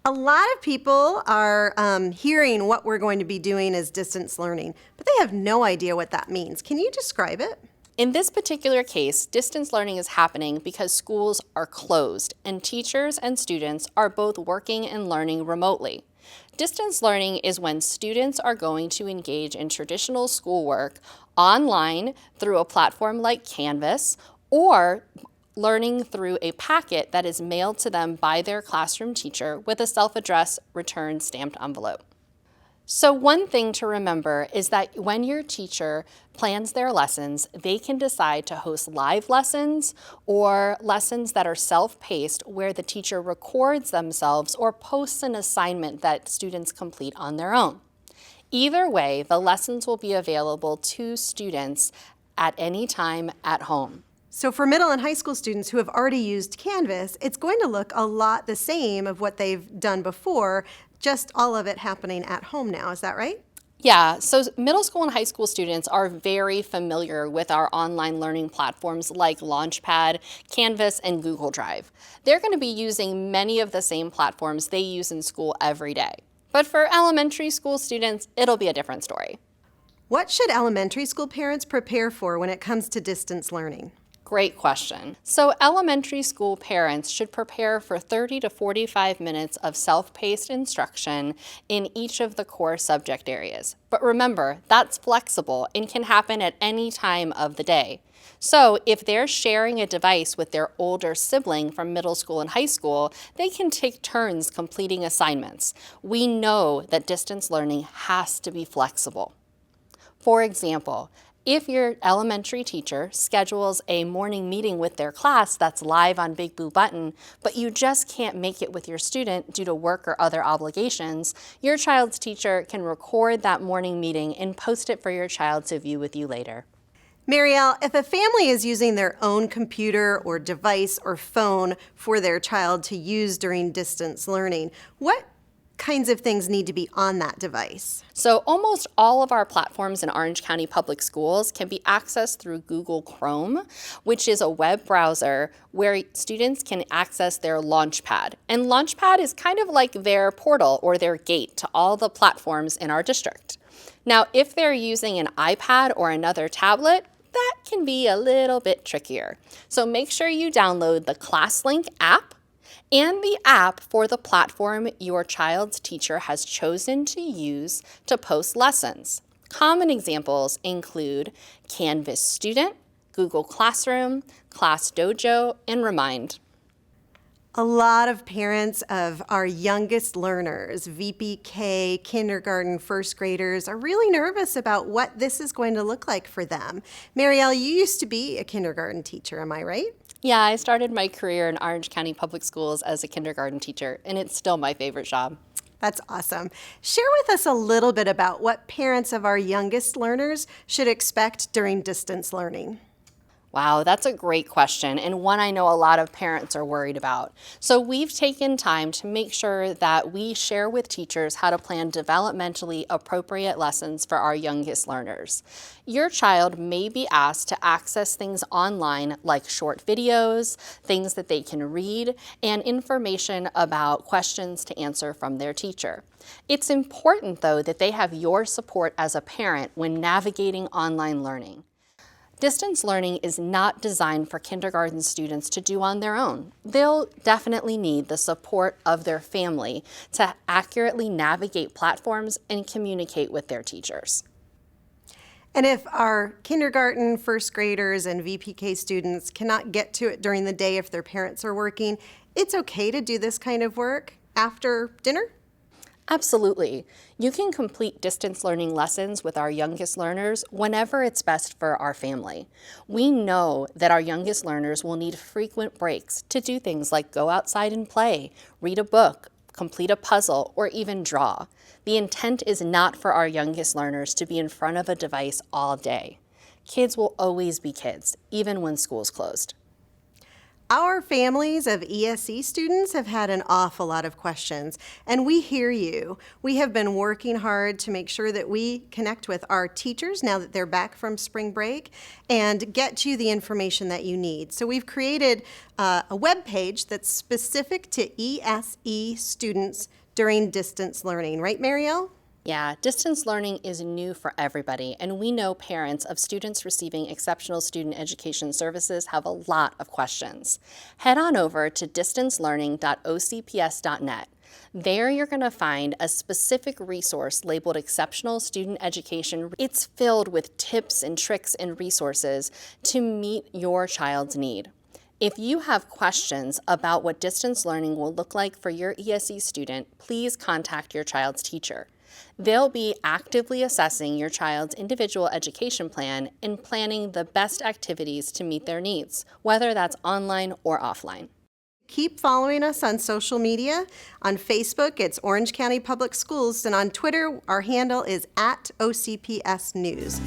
A lot of people are hearing what we're going to be doing as distance learning, but they have no idea what that means. Can you describe it? In this particular case, distance learning is happening because schools are closed and teachers and students are both working and learning remotely. Distance learning is when students are going to engage in traditional schoolwork online through a platform like Canvas or learning through a packet that is mailed to them by their classroom teacher with a self-addressed return stamped envelope. So one thing to remember is that when your teacher plans their lessons, they can decide to host live lessons or lessons that are self-paced where the teacher records themselves or posts an assignment that students complete on their own. Either way, the lessons will be available to students at any time at home. So for middle and high school students who have already used Canvas, it's going to look a lot the same of what they've done before, just all of it happening at home now. Is that right? Yeah, so middle school and high school students are very familiar with our online learning platforms like Launchpad, Canvas, and Google Drive. They're going to be using many of the same platforms they use in school every day. But for elementary school students, it'll be a different story. What should elementary school parents prepare for when it comes to distance learning? Great question. So elementary school parents should prepare for 30 to 45 minutes of self-paced instruction in each of the core subject areas. But remember, that's flexible and can happen at any time of the day. So if they're sharing a device with their older sibling from middle school and high school, they can take turns completing assignments. We know that distance learning has to be flexible. For example, if your elementary teacher schedules a morning meeting with their class that's live on Big Blue Button, but you just can't make it with your student due to work or other obligations, your child's teacher can record that morning meeting and post it for your child to view with you later. Marielle, if a family is using their own computer or device or phone for their child to use during distance learning, what kinds of things need to be on that device? So almost all of our platforms in Orange County Public Schools can be accessed through Google Chrome, which is a web browser where students can access their Launchpad. And Launchpad is kind of like their portal or their gate to all the platforms in our district. Now, if they're using an iPad or another tablet, that can be a little bit trickier. So make sure you download the ClassLink app and the app for the platform your child's teacher has chosen to use to post lessons. Common examples include Canvas Student, Google Classroom, ClassDojo, and Remind. A lot of parents of our youngest learners, VPK, kindergarten, first graders, are really nervous about what this is going to look like for them. Marielle, you used to be a kindergarten teacher, am I right? Yeah, I started my career in Orange County Public Schools as a kindergarten teacher, and it's still my favorite job. That's awesome. Share with us a little bit about what parents of our youngest learners should expect during distance learning. Wow, that's a great question and one I know a lot of parents are worried about. So we've taken time to make sure that we share with teachers how to plan developmentally appropriate lessons for our youngest learners. Your child may be asked to access things online like short videos, things that they can read, and information about questions to answer from their teacher. It's important, though, that they have your support as a parent when navigating online learning. Distance learning is not designed for kindergarten students to do on their own. They'll definitely need the support of their family to accurately navigate platforms and communicate with their teachers. And if our kindergarten, first graders, and VPK students cannot get to it during the day if their parents are working, it's okay to do this kind of work after dinner? Absolutely. You can complete distance learning lessons with our youngest learners whenever it's best for our family. We know that our youngest learners will need frequent breaks to do things like go outside and play, read a book, complete a puzzle, or even draw. The intent is not for our youngest learners to be in front of a device all day. Kids will always be kids, even when school's closed. Our families of ESE students have had an awful lot of questions, and we hear you. We have been working hard to make sure that we connect with our teachers now that they're back from spring break and get you the information that you need. So we've created a web page that's specific to ESE students during distance learning. Right, Marielle? Yeah, distance learning is new for everybody, and we know parents of students receiving exceptional student education services have a lot of questions. Head on over to distancelearning.ocps.net. There you're going to find a specific resource labeled Exceptional Student Education. It's filled with tips and tricks and resources to meet your child's need. If you have questions about what distance learning will look like for your ESE student, please contact your child's teacher. They'll be actively assessing your child's individual education plan and planning the best activities to meet their needs, whether that's online or offline. Keep following us on social media. On Facebook, it's Orange County Public Schools, and on Twitter, our handle is @OCPS News.